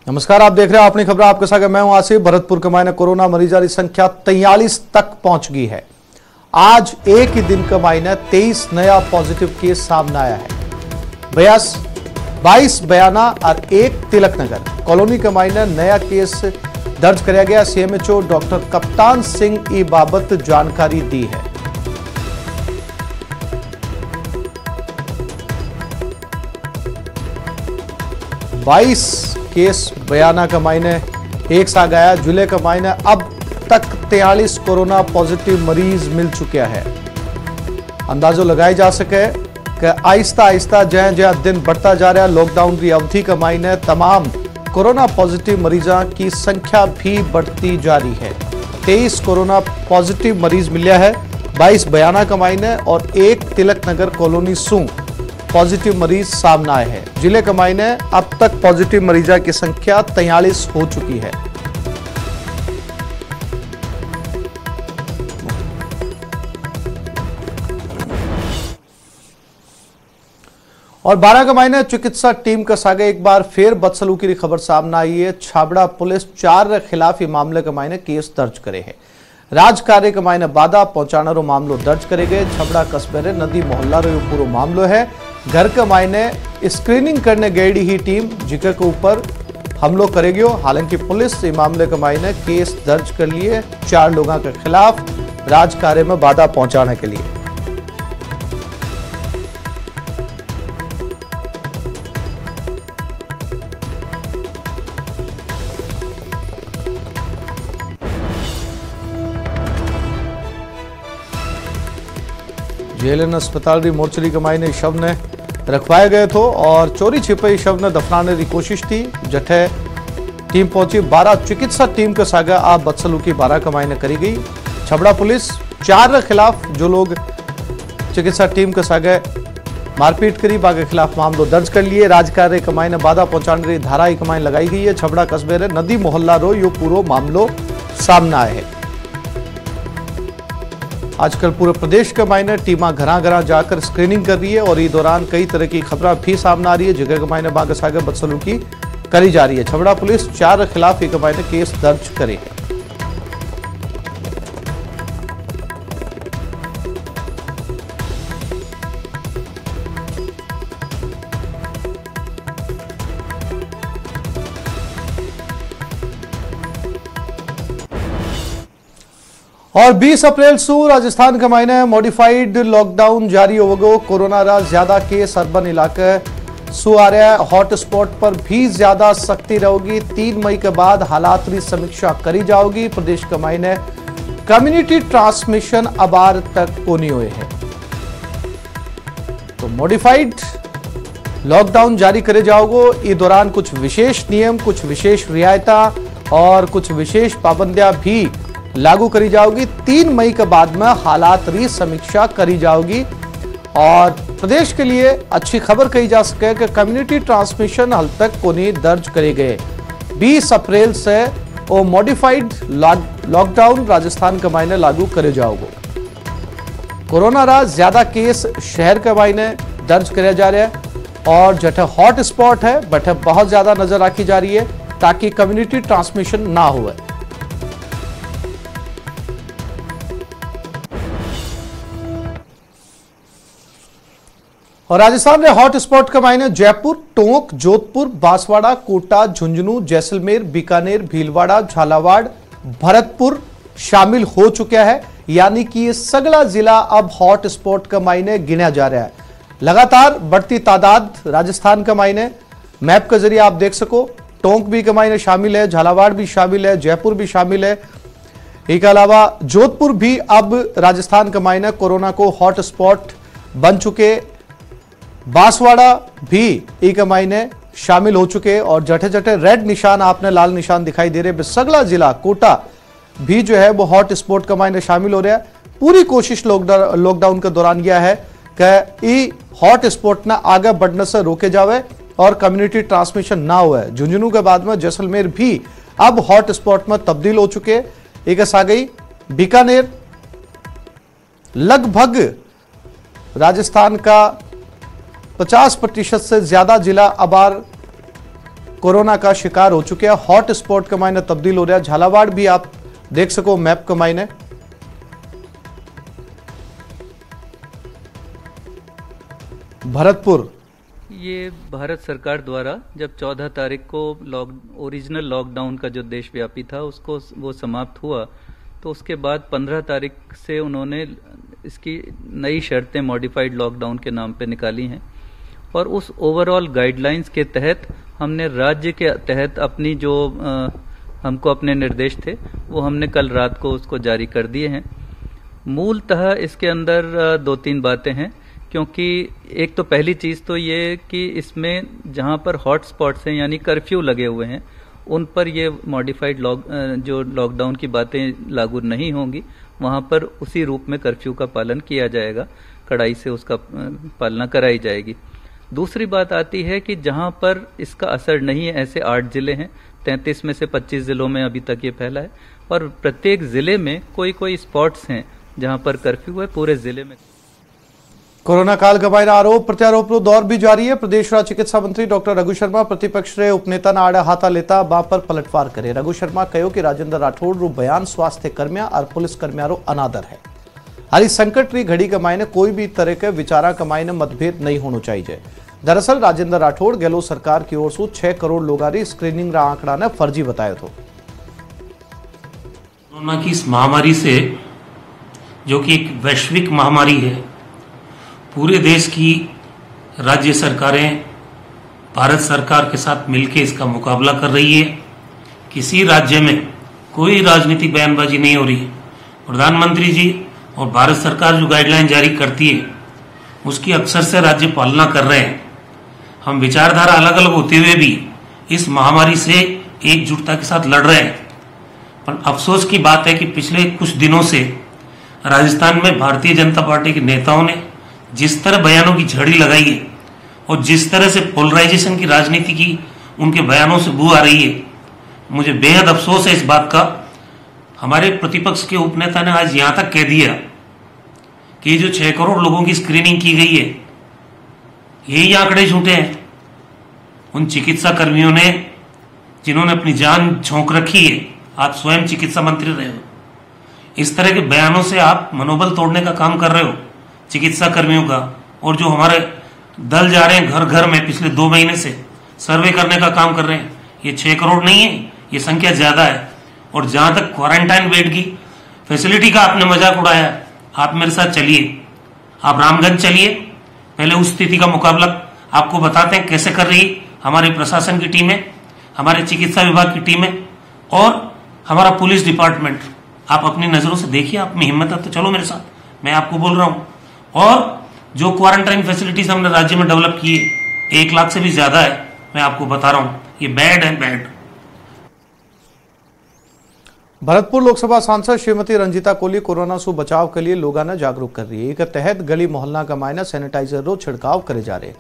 नमस्कार, आप देख रहे हैं अपनी खबर। आपके साथ मैं हूं आसिफ। भरतपुर के मायने कोरोना मरीजों की संख्या 43 तक पहुंच गई है। आज एक ही दिन का मायने 23 नया पॉजिटिव केस सामने आया है। 22 बयाना और एक तिलक नगर कॉलोनी के मायने नया केस दर्ज कराया गया। सीएमएचओ डॉक्टर कप्तान सिंह ई बाबत जानकारी दी है। केस बयाना का मायने एक सा गया। जिले का मायने अब तक 43 कोरोना पॉजिटिव मरीज मिल चुके हैं। अंदाजो लगाया जा सके कि आहिस्ता आहिस्ता जय जय दिन बढ़ता जा रहा है। लॉकडाउन की अवधि का मायने तमाम कोरोना पॉजिटिव मरीजों की संख्या भी बढ़ती जा रही है। 23 कोरोना पॉजिटिव मरीज मिले हैं। 22 बयाना का मायने और एक तिलक नगर कॉलोनी सू पॉजिटिव मरीज सामने आए हैं। जिले के मायने अब तक पॉजिटिव मरीजों की संख्या 43 हो चुकी है। और 12 के मायने चिकित्सा टीम का सागे एक बार फिर बदसलूकी की खबर सामने आई है। छाबड़ा पुलिस 4 के खिलाफ ये मामले के मायने केस दर्ज करे है। राज कार्य के मायने बाधा पहुंचाने रो मामलो दर्ज करे गए। छबड़ा कस्बे रे नदी मोहल्ला रो पूरा मामलो है। घर के मायने स्क्रीनिंग करने गई ही टीम जिके के ऊपर हमलो करेगी। हालांकि पुलिस इस मामले के मायने केस दर्ज कर लिए 4 लोगों के खिलाफ राज कार्य में बाधा पहुंचाने के लिए। जेएलएन अस्पताल की मोर्चरी के मायने शव ने रखवाए गए थे और चोरी छिपे शव ने दफनाने की कोशिश थी। जठे टीम पहुंची। 12 चिकित्सा टीम के सागा आप बदसलूकी 12 के मायने करी गई। छबड़ा पुलिस 4 के खिलाफ जो लोग चिकित्सा टीम के सागे मारपीट करी बाके खिलाफ मामलो दर्ज कर लिए। राजकार्य के मायने बाधा पहुंचाने की धारा के मायने लगाई गई है। छबड़ा कस्बे रे नदी मोहल्ला रो यो पूरा मामलो सामने आए है। आजकल पूरे प्रदेश के मायने टीमा घरा जाकर स्क्रीनिंग कर रही है और इस दौरान कई तरह की खबरें भी सामने आ रही है। जगह के मायने बाग सागर बदसलूकी करी जा रही है। छबड़ा पुलिस 4 के खिलाफ एक मायने केस दर्ज करे है। और 20 अप्रैल से राजस्थान के मायने मॉडिफाइड लॉकडाउन जारी होगा। कोरोना रा ज्यादा केस अर्बन इलाके सु आ रहा है। हॉटस्पॉट पर भी ज्यादा सख्ती रहेगी। 3 मई के बाद हालात की समीक्षा करी जाएगी। प्रदेश के मायने कम्युनिटी ट्रांसमिशन अबार तक को नहीं हुए है तो मॉडिफाइड लॉकडाउन जारी करे जाओगे। इस दौरान कुछ विशेष नियम, कुछ विशेष रियायतें और कुछ विशेष पाबंदियां भी लागू करी जाओगी। 3 मई के बाद में हालात की समीक्षा करी जाओगी। और प्रदेश के लिए अच्छी खबर कही जा सके कि कम्युनिटी ट्रांसमिशन हाल तक को नहीं दर्ज करे गए। 20 अप्रैल से वो मॉडिफाइड लॉकडाउन राजस्थान के मायने लागू करे जाओगे। कोरोना रा ज्यादा केस शहर के मायने दर्ज करे जा रहे हैं और जठे हॉट स्पॉट है बटे बहुत ज्यादा नजर रखी जा रही है ताकि कम्युनिटी ट्रांसमिशन ना हुए। और राजस्थान में हॉट स्पॉट के मायने जयपुर, टोंक, जोधपुर, बांसवाड़ा, कोटा, झुंझुनू, जैसलमेर, बीकानेर, भीलवाड़ा, झालावाड़, भरतपुर शामिल हो चुका है। यानी कि ये सगला जिला अब हॉट स्पॉट का मायने गिना जा रहा है। लगातार बढ़ती तादाद राजस्थान का मायने मैप के जरिए आप देख सको। टोंक भी के मायने शामिल है, झालावाड़ भी शामिल है, जयपुर भी शामिल है। इसके अलावा जोधपुर भी अब राजस्थान के मायने कोरोना को हॉट स्पॉट बन चुके। बांसवाड़ा भी एक मायने शामिल हो चुके और जठे जठे रेड निशान आपने लाल निशान दिखाई दे रहे। सगला जिला कोटा भी जो है वो हॉट स्पॉट का मायने शामिल हो रहा है। पूरी कोशिश लॉकडाउन के दौरान यह है कि हॉट स्पॉट ना आगे बढ़ने से रोके जावे और कम्युनिटी ट्रांसमिशन ना हुए। झुंझुनू के बाद में जैसलमेर भी अब हॉट स्पॉट में तब्दील हो चुके। एक आ गई बीकानेर, लगभग राजस्थान का 50% से ज्यादा जिला अबार कोरोना का शिकार हो चुके हैं। हॉट स्पॉट का मायने तब्दील हो रहा है। झालावाड़ भी आप देख सको मैप का मायने। भरतपुर, ये भारत सरकार द्वारा जब 14 तारीख को ओरिजिनल लॉकडाउन का जो देशव्यापी था उसको वो समाप्त हुआ, तो उसके बाद 15 तारीख से उन्होंने इसकी नई शर्तें मॉडिफाइड लॉकडाउन के नाम पे निकाली हैं। और उस ओवरऑल गाइडलाइंस के तहत हमने राज्य के तहत अपनी जो हमको अपने निर्देश थे वो हमने कल रात को उसको जारी कर दिए हैं। मूलतः इसके अंदर 2-3 बातें हैं, क्योंकि एक तो पहली चीज तो ये कि इसमें जहां पर हॉट स्पॉट्स हैं यानी कर्फ्यू लगे हुए हैं उन पर ये मॉडिफाइड जो लॉकडाउन की बातें लागू नहीं होंगी, वहां पर उसी रूप में कर्फ्यू का पालन किया जाएगा, कड़ाई से उसका पालना कराई जाएगी। दूसरी बात आती है कि जहां पर इसका असर नहीं है, ऐसे 8 जिले हैं, 33 में से 25 जिलों में अभी तक ये फैला है, और प्रत्येक जिले में कोई स्पॉट्स हैं जहां पर कर्फ्यू है पूरे जिले में। कोरोना काल गवाईना आरोप प्रत्यारोप नो दौर भी जारी है। प्रदेश चिकित्सा मंत्री डॉक्टर रघु शर्मा प्रतिपक्ष रे उपनेता आड़े हाथा लेता बा पर पलटवार करे। रघु शर्मा कहो कि राजेंद्र राठौड़ रू बयान स्वास्थ्य कर्मिया और पुलिस कर्मिया रो अनादर है। हाली संकट री घड़ी के मायने कोई भी तरह के विचारा के मायने मतभेद नहीं होना चाहिए। दरअसल राजेंद्र राठौड़ गहलोत सरकार की ओर से 6 करोड़ लोगारी स्क्रीनिंग रा आंकड़ा ने फर्जी बताया था। कोरोना की इस महामारी से, जो कि एक वैश्विक महामारी है, पूरे देश की राज्य सरकारें भारत सरकार के साथ मिलकर इसका मुकाबला कर रही है। किसी राज्य में कोई राजनीतिक बयानबाजी नहीं हो रही है। प्रधानमंत्री जी और भारत सरकार जो गाइडलाइन जारी करती है उसकी अक्सर से राज्य पालना कर रहे हैं। हम विचारधारा अलग अलग होते हुए भी इस महामारी से एकजुटता के साथ लड़ रहे हैं। पर अफसोस की बात है कि पिछले कुछ दिनों से राजस्थान में भारतीय जनता पार्टी के नेताओं ने जिस तरह बयानों की झड़ी लगाई है और जिस तरह से पोलराइजेशन की राजनीति की उनके बयानों से बू आ रही है, मुझे बेहद अफसोस है इस बात का। हमारे प्रतिपक्ष के उपनेता ने आज यहां तक कह दिया कि जो 6 करोड़ लोगों की स्क्रीनिंग की गई है, यही आंकड़े झूठे हैं। उन चिकित्सा कर्मियों ने जिन्होंने अपनी जान झोंक रखी है, आप स्वयं चिकित्सा मंत्री रहे हो, इस तरह के बयानों से आप मनोबल तोड़ने का काम कर रहे हो चिकित्सा कर्मियों का। और जो हमारे दल जा रहे हैं घर घर में पिछले 2 महीने से सर्वे करने का काम कर रहे हैं, ये 6 करोड़ नहीं है, ये संख्या ज्यादा है। और जहां तक क्वारंटाइन बेड की फैसिलिटी का आपने मजाक उड़ाया, आप मेरे साथ चलिए, आप रामगंज चलिए, पहले उस स्थिति का मुकाबला आपको बताते हैं कैसे कर रही हमारे प्रशासन की टीमें, हमारे चिकित्सा विभाग की टीमें और हमारा पुलिस डिपार्टमेंट। आप अपनी नजरों से देखिए, आप में हिम्मत है तो चलो मेरे साथ, मैं आपको बोल रहा हूं। और जो क्वारंटाइन फैसिलिटीज हमने राज्य में डेवलप की है 1 लाख से भी ज्यादा है, मैं आपको बता रहा हूं, ये बैड है, बैड। भरतपुर लोकसभा सांसद श्रीमती रंजीता कोहली कोरोना से बचाव के लिए लोगों ने जागरूक कर रही है। एक तहत गली मोहल्ला का मायना सैनिटाइजर रो छिड़काव करे जा रहे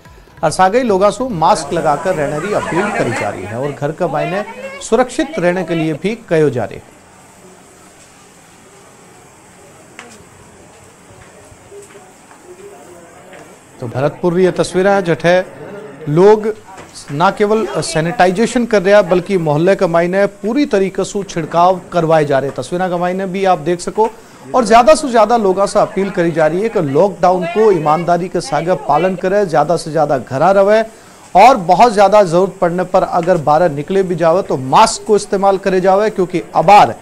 और सागे लोगों से मास्क लगाकर रहने की अपील करी जा रही है और घर का मायने सुरक्षित रहने के लिए भी कहो जा रहे हैं। तो भरतपुर ये तस्वीरें हैं जठे लोग ना केवल सैनिटाइजेशन कर रहे हैं बल्कि मोहल्ले का मायने पूरी तरीके से छिड़काव करवाए जा रहे हैं। तस्वीरें का मायने भी आप देख सको और ज्यादा से ज्यादा लोगों से अपील करी जा रही है कि लॉकडाउन को ईमानदारी के साथ पालन करे, ज्यादा से ज्यादा घर रहे और बहुत ज्यादा जरूरत पड़ने पर अगर बाहर निकले भी जावे तो मास्क को इस्तेमाल करे जावे, क्योंकि अबार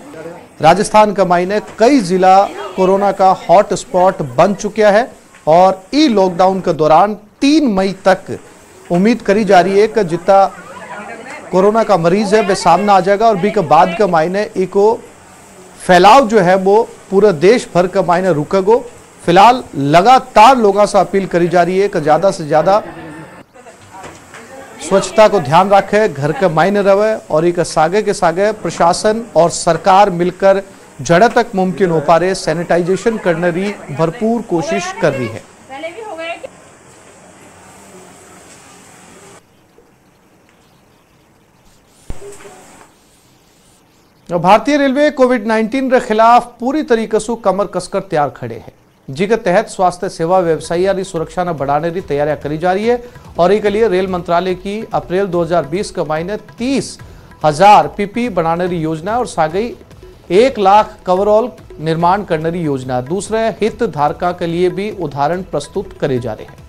राजस्थान का मायने कई जिला कोरोना का हॉट स्पॉट बन चुका है और ई लॉकडाउन के दौरान 3 मई तक उम्मीद करी जा रही है कि जितना कोरोना का मरीज है वे सामने आ जाएगा और भी के बाद का मायने इको फैलाव जो है वो पूरे देश भर का मायने रुकेगो। फिलहाल लगातार लोगों से अपील करी जा रही है कि ज्यादा से ज्यादा स्वच्छता को ध्यान रखे, घर के मायने रहे और एक सागे के सागे प्रशासन और सरकार मिलकर जड़ तक मुमकिन हो पा रहे सैनिटाइजेशन करने की भरपूर कोशिश कर रही है। भारतीय रेलवे कोविड-19 के खिलाफ पूरी तरीके से कमर कसकर तैयार खड़े हैं। जिसके तहत स्वास्थ्य सेवा व्यवसायियों की सुरक्षा न बढ़ाने की तैयारियां करी जा रही है और एक लिए रेल मंत्रालय की अप्रैल 2020 के महीने 30,000 पीपी बनाने की योजना और सागई 1 लाख कवरऑल निर्माण करने की योजना। दूसरे हित धारका के लिए भी उदाहरण प्रस्तुत करे जा रहे हैं।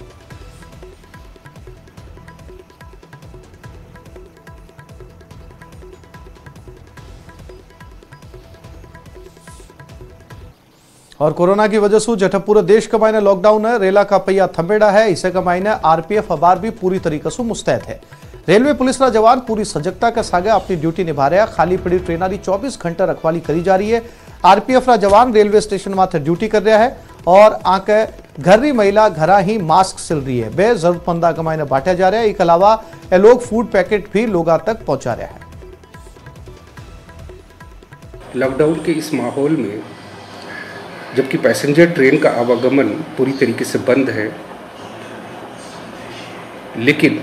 और कोरोना की वजह से जठ पूरे देश का मायने लॉकडाउन है, रेला का पहिया थमेड़ा है। इसे का मायने आरपीएफ अबार भी पूरी तरीके से मुस्तैद है। रेलवे पुलिस का जवान पूरी सजगता के सागे अपनी ड्यूटी निभा रहे हैं। खाली पड़ी ट्रेना की 24 घंटे रखवाली करी जा रही है। आरपीएफ का जवान रेलवे स्टेशन माथे ड्यूटी कर रहा है और आके घर की महिला घर ही मास्क सिल रही है। बे जरूरतमंदा का मायने बांटा जा रहा है। इसके अलावा ये लोग फूड पैकेट भी लोगों तक पहुंचा रहे हैं। लॉकडाउन के इस माहौल में जबकि पैसेंजर ट्रेन का आवागमन पूरी तरीके से बंद है, लेकिन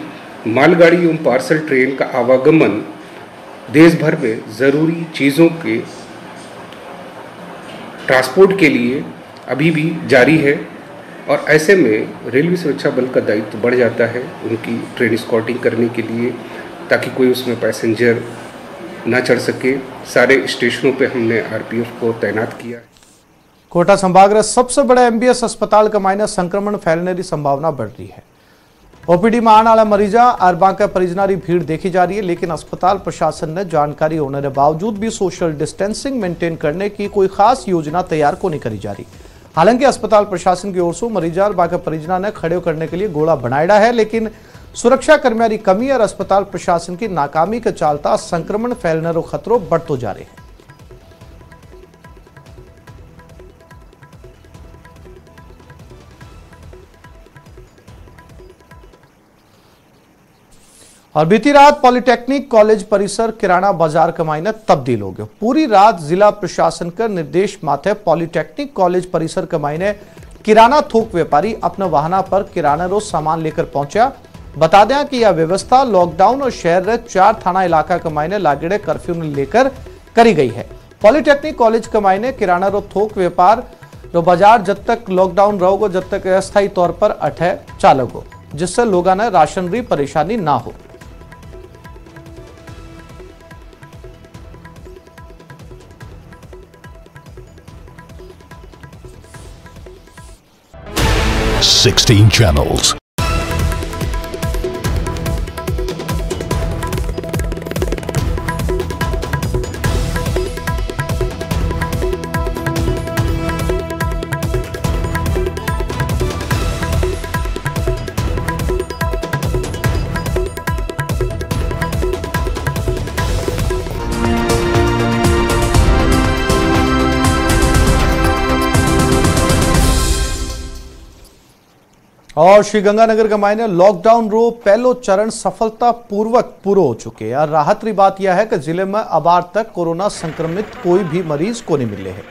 मालगाड़ी एवं पार्सल ट्रेन का आवागमन देश भर में ज़रूरी चीज़ों के ट्रांसपोर्ट के लिए अभी भी जारी है। और ऐसे में रेलवे सुरक्षा बल का दायित्व बढ़ जाता है उनकी ट्रेन स्कॉटिंग करने के लिए, ताकि कोई उसमें पैसेंजर ना चढ़ सके। सारे स्टेशनों पे हमने आरपीएफ को तैनात किया है। कोटा संभाग में सबसे बड़े एमबीएस अस्पताल के मायने संक्रमण फैलने की संभावना बढ़ रही है। ओपीडी में आने वाले मरीजा और बाकी परिजनों की भीड़ देखी जा रही है, लेकिन अस्पताल प्रशासन ने जानकारी होने के बावजूद भी सोशल डिस्टेंसिंग मेंटेन करने की कोई खास योजना तैयार को नहीं करी जा रही। हालांकि अस्पताल प्रशासन की ओर से मरीजा और बाकी परिजनों ने खड़े करने के लिए गोला बनाया है, लेकिन सुरक्षा कर्मियों की कमी और अस्पताल प्रशासन की नाकामी के चलता संक्रमण फैलने का खतरों बढ़ते जा रहे हैं। और बीती रात पॉलिटेक्निक कॉलेज परिसर किराना बाजार के मायने तब्दील हो गया। पूरी रात जिला प्रशासन के निर्देश माथे पॉलिटेक्निक कॉलेज परिसर के मायने किराना थोक व्यापारी अपने वाहना पर किराना रो सामान लेकर पहुंचा। बता दें कि यह व्यवस्था लॉकडाउन और शहर के 4 थाना इलाका के मायने लागेड़े कर्फ्यू ने लेकर करी गई है। पॉलिटेक्निक कॉलेज के मायने किराना रो थोक व्यापार रो बाजार जब तक लॉकडाउन रहोगे जब तक अस्थायी तौर पर अठे चालोगो, जिससे लोगों ने राशन री परेशानी ना हो। Sixteen channels. और श्रीगंगानगर के मायने लॉकडाउन रो पहलो चरण सफलता पूर्वक पूरा हो चुके हैं। और राहत री बात यह है कि जिले में अबार तक कोरोना संक्रमित कोई भी मरीज को नहीं मिले हैं।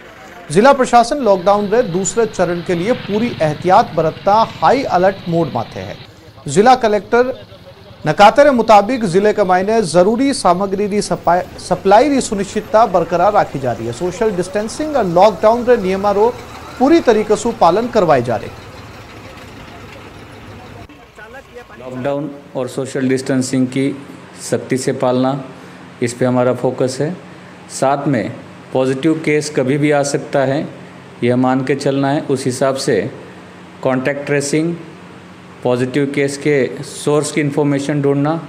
जिला प्रशासन लॉकडाउन रे दूसरे चरण के लिए पूरी एहतियात बरतता हाई अलर्ट मोड माथे है। जिला कलेक्टर नकाते के मुताबिक जिले के मायने जरूरी सामग्री री सप्लाई री सुनिश्चितता बरकरार रखी जा रही है। सोशल डिस्टेंसिंग और लॉकडाउन रे नियमों रो पूरी तरीके से पालन करवाए जा रहे। लॉकडाउन और सोशल डिस्टेंसिंग की सख्ती से पालना, इस पे हमारा फोकस है। साथ में पॉजिटिव केस कभी भी आ सकता है, यह मान के चलना है। उस हिसाब से कॉन्टैक्ट ट्रेसिंग, पॉजिटिव केस के सोर्स की इन्फॉर्मेशन ढूंढना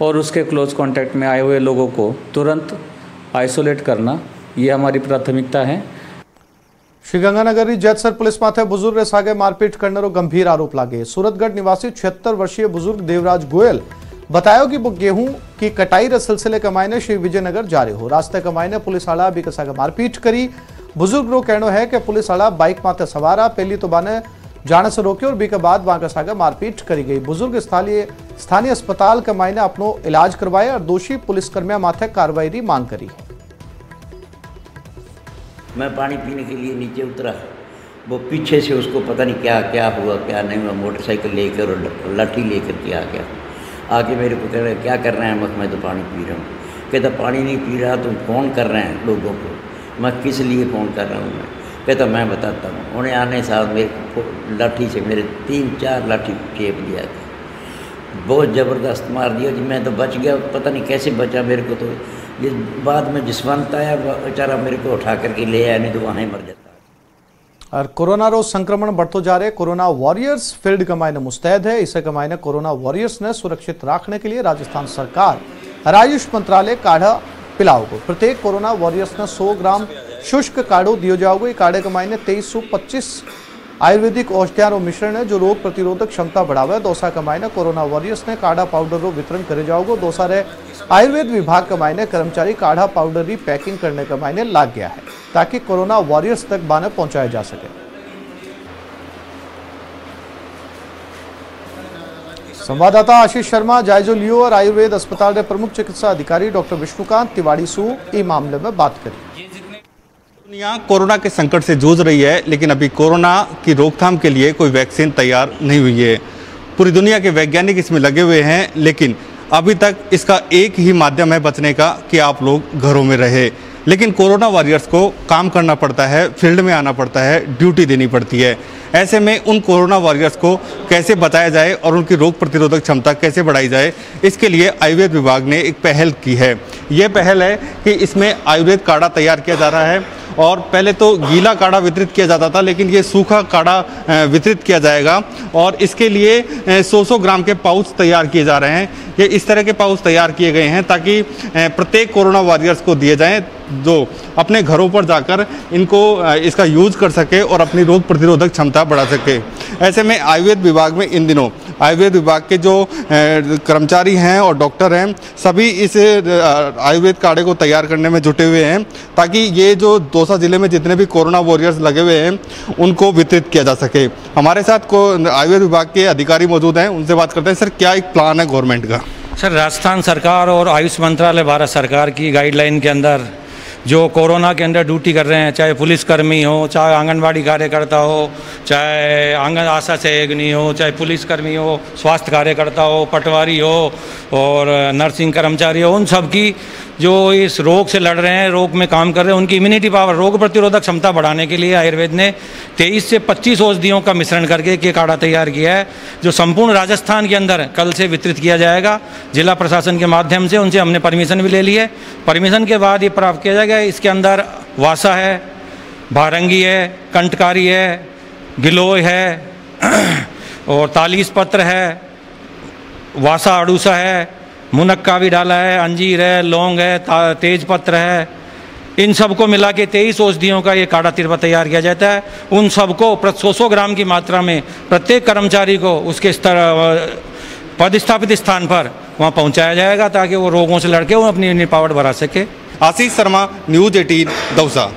और उसके क्लोज कॉन्टैक्ट में आए हुए लोगों को तुरंत आइसोलेट करना, ये हमारी प्राथमिकता है। श्रीगंगानगर जैतसर पुलिस माथे बुजुर्ग सागे मारपीट करने रो गंभीर आरोप लागे। सूरतगढ़ निवासी 76 वर्षीय बुजुर्ग देवराज गोयल बताया कि वो गेहूं की कटाई रे सिलसिले के मायने श्री विजयनगर जा रहे हो। रास्ते के मायने पुलिस आला भी सागे मारपीट करी। बुजुर्ग रो कहना है कि पुलिस आला बाइक माथे सवारा पहली तो बाने जाने से रोके और बी के बाद वहां के सागे मारपीट करी गई। बुजुर्ग स्थानीय अस्पताल के मायने अपनो इलाज करवाए और दोषी पुलिसकर्मियों माथे कार्रवाई की मांग करी। मैं पानी पीने के लिए नीचे उतरा, वो पीछे से उसको पता नहीं क्या क्या हुआ क्या नहीं हुआ, मोटरसाइकिल लेकर और लाठी लेकर के आ गया। आके मेरे को कह रहे क्या कर रहे हैं? मैं तो पानी पी रहा हूँ। कहता पानी नहीं पी रहा, तुम फ़ोन कर रहे हैं लोगों को। मैं किस लिए फ़ोन कर रहा हूँ? मैं कहता मैं बताता हूँ। उन्हें आने साथ मेरे को लाठी से मेरे 3-4 लाठी चेप दिया था, बहुत ज़बरदस्त मार दिया जी। मैं तो बच गया, पता नहीं कैसे बचा, मेरे को तो ये बाद में जसवंत आया बेचारा, मेरे को उठा करके ले आया, नहीं तो वहाँ ही मर जाता। और कोरोना रो संक्रमण बढ़ते जा रहे कोरोना वॉरियर्स फील्ड कमाईने मुस्तैद है। इसे कमाईने कोरोना वॉरियर्स ने सुरक्षित रखने के लिए राजस्थान सरकार और आयुष मंत्रालय काढ़ा पिलाओगे। प्रत्येक कोरोना वॉरियर्स ने 100 ग्राम शुष्क काढ़ो दियो जाओगे। काढ़े कमाईने 2325 आयुर्वेदिक औषधियां रो मिश्रण है जो रोग प्रतिरोधक क्षमता बढ़ावे। दोसा कमाईने कोरोना वॉरियर्स ने काढ़ा पाउडर रो वितरण करे जाओगे। दोसा रे आयुर्वेद विभाग कमाईने कर्मचारी काढ़ा पाउडर की पैकिंग करने कमाईने लाग गया है ताकि कोरोना वॉरियर्स तक बाने पहुंचाया जा सके। संवाददाता आशीष शर्मा जायजो लियो और आयुर्वेद अस्पताल के प्रमुख चिकित्सा अधिकारी डॉक्टर विष्णुकांत तिवाड़ी सु इस मामले में बात करी। दुनिया कोरोना के संकट से जूझ रही है, लेकिन अभी कोरोना की रोकथाम के लिए कोई वैक्सीन तैयार नहीं हुई है। पूरी दुनिया के वैज्ञानिक इसमें लगे हुए हैं, लेकिन अभी तक इसका एक ही माध्यम है बचने का कि आप लोग घरों में रहे। लेकिन कोरोना वॉरियर्स को काम करना पड़ता है, फील्ड में आना पड़ता है, ड्यूटी देनी पड़ती है। ऐसे में उन कोरोना वॉरियर्स को कैसे बचाया जाए और उनकी रोग प्रतिरोधक क्षमता कैसे बढ़ाई जाए, इसके लिए आयुर्वेद विभाग ने एक पहल की है। ये पहल है कि इसमें आयुर्वेद काढ़ा तैयार किया जा रहा है और पहले तो गीला काढ़ा वितरित किया जाता था, लेकिन ये सूखा काढ़ा वितरित किया जाएगा और इसके लिए 100 ग्राम के पाउच तैयार किए जा रहे हैं। ये इस तरह के पाउच तैयार किए गए हैं ताकि प्रत्येक कोरोना वॉरियर्स को दिए जाएं जो अपने घरों पर जाकर इनको इसका यूज कर सके और अपनी रोग प्रतिरोधक क्षमता बढ़ा सके। ऐसे में आयुर्वेद विभाग में इन दिनों आयुर्वेद विभाग के जो कर्मचारी हैं और डॉक्टर हैं, सभी इस आयुर्वेद काढ़े को तैयार करने में जुटे हुए हैं ताकि ये जो दौसा जिले में जितने भी कोरोना वॉरियर्स लगे हुए हैं उनको वितरित किया जा सके। हमारे साथ आयुर्वेद विभाग के अधिकारी मौजूद हैं, उनसे बात करते हैं। सर, क्या एक प्लान है गवर्नमेंट का? सर, राजस्थान सरकार और आयुष मंत्रालय भारत सरकार की गाइडलाइन के अंदर जो कोरोना के अंदर ड्यूटी कर रहे हैं, चाहे पुलिसकर्मी हो, चाहे आंगनबाड़ी कार्यकर्ता हो, चाहे आंगन आशा सहयोगिनी हो, चाहे पुलिसकर्मी हो, स्वास्थ्य कार्यकर्ता हो, पटवारी हो और नर्सिंग कर्मचारी हो, उन सब की जो इस रोग से लड़ रहे हैं, रोग में काम कर रहे हैं, उनकी इम्यूनिटी पावर, रोग प्रतिरोधक क्षमता बढ़ाने के लिए आयुर्वेद ने 23 से 25 औषधियों का मिश्रण करके एक काढ़ा तैयार किया है जो संपूर्ण राजस्थान के अंदर कल से वितरित किया जाएगा। जिला प्रशासन के माध्यम से उनसे हमने परमिशन भी ले ली है। परमिशन के बाद ये प्राप्त किया जाएगा। इसके अंदर वासा है, भारंगी है, कंटकारी है, गिलोय है और तालीस पत्र है, वासा अड़ूसा है, मुनक्का भी डाला है, अंजीर है, लौंग है, तेज पत्र है। इन सबको मिला के 23 औषधियों का ये काढ़ा तिरवा तैयार किया जाता है। उन सबको 100 ग्राम की मात्रा में प्रत्येक कर्मचारी को उसके पदस्थापित स्थान पर वहाँ पहुँचाया जाएगा ताकि वो रोगों से लड़के वो अपनी इम्यूनिटी पावर बढ़ा सके। आशीष शर्मा, न्यूज 18 दौसा।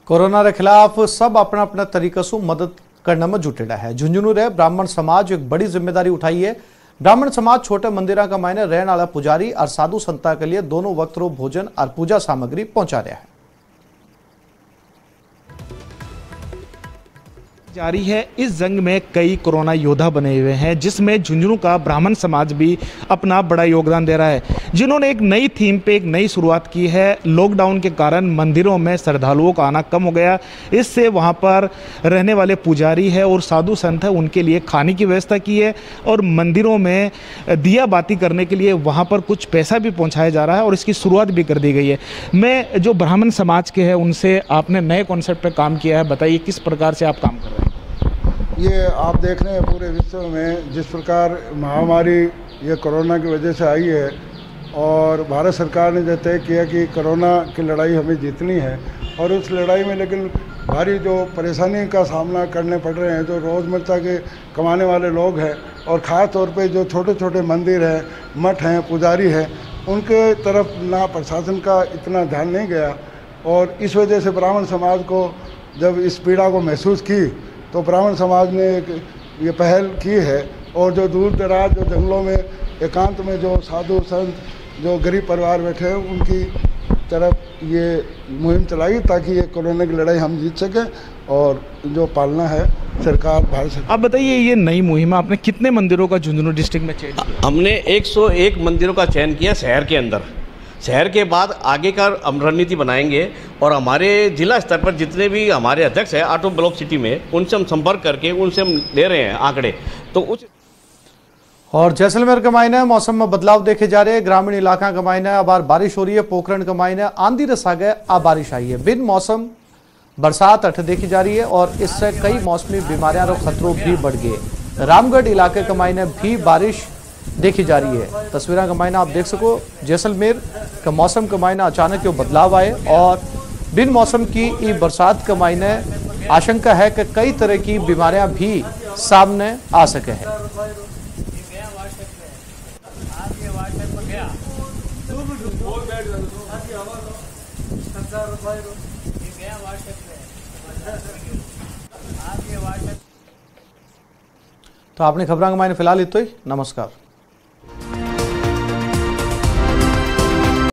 कोरोना के खिलाफ सब अपना अपना तरीका से मदद करने में जुटेड़ा है। झुंझुनू रे ब्राह्मण समाज एक बड़ी जिम्मेदारी उठाई है। ब्राह्मण समाज छोटे मंदिर का मायने रहने वाला पुजारी और साधु संता के लिए दोनों वक्त रो भोजन और पूजा सामग्री पहुंचा रहा है। जारी है। इस जंग में कई कोरोना योद्धा बने हुए हैं, जिसमें झुंझुनू का ब्राह्मण समाज भी अपना बड़ा योगदान दे रहा है, जिन्होंने एक नई थीम पे एक नई शुरुआत की है। लॉकडाउन के कारण मंदिरों में श्रद्धालुओं का आना कम हो गया, इससे वहां पर रहने वाले पुजारी है और साधु संत है उनके लिए खाने की व्यवस्था की है और मंदिरों में दिया बाती करने के लिए वहां पर कुछ पैसा भी पहुंचाया जा रहा है और इसकी शुरुआत भी कर दी गई है। मैं जो ब्राह्मण समाज के हैं उनसे आपने नए कॉन्सेप्ट पर काम किया है, बताइए किस प्रकार से आप काम कर रहे हैं? ये आप देख रहे हैं पूरे विश्व में जिस प्रकार महामारी ये कोरोना की वजह से आई है और भारत सरकार ने जो तय किया कि कोरोना की लड़ाई हमें जीतनी है और उस लड़ाई में लेकिन भारी जो परेशानी का सामना करने पड़ रहे हैं, जो रोज़मर्रा के कमाने वाले लोग हैं और ख़ास तौर पे जो छोटे छोटे मंदिर हैं, मठ हैं, पुजारी हैं, उनके तरफ ना प्रशासन का इतना ध्यान नहीं गया और इस वजह से ब्राह्मण समाज को जब इस पीड़ा को महसूस की तो ब्राह्मण समाज ने एक ये पहल की है और जो दूर दराज जो जंगलों में एकांत में जो साधु संत जो गरीब परिवार बैठे हैं उनकी तरफ ये मुहिम चलाई ताकि ये कोरोना की लड़ाई हम जीत सकें और जो पालना है सरकार भारत सरकार। अब बताइए ये नई मुहिम आपने कितने मंदिरों का झुंझुनू डिस्ट्रिक्ट में चयन किया? हमने 101 मंदिरों का चयन किया शहर के अंदर। शहर के बाद आगे का हम रणनीति बनाएंगे और हमारे जिला स्तर पर जितने भी हमारे अध्यक्ष हैं ऑटो ब्लॉक सिटी में, उनसे हम संपर्क करके उनसे हम ले रहे हैं आंकड़े। तो उस और जैसलमेर के मायने मौसम में बदलाव देखे जा रहे हैं। ग्रामीण इलाका के मायने अब बारिश हो रही है। पोखरण के मायने आंधी रस आ गए, अब बारिश आई है। बिन मौसम बरसात अठ देखी जा रही है और इससे कई मौसमी बीमारियां और खतरों भी बढ़ गए। रामगढ़ इलाके के मायने भी बारिश देखी जा रही है। तस्वीरों का मायना आप देख सको, जैसलमेर का मौसम का मायना अचानक यो बदलाव आए और बिन मौसम की बरसात के मायने आशंका है कि कई तरह की बीमारियां भी सामने आ सके हैं। तो आपने खबरां के मायने फिलहाल इतो ही। नमस्कार।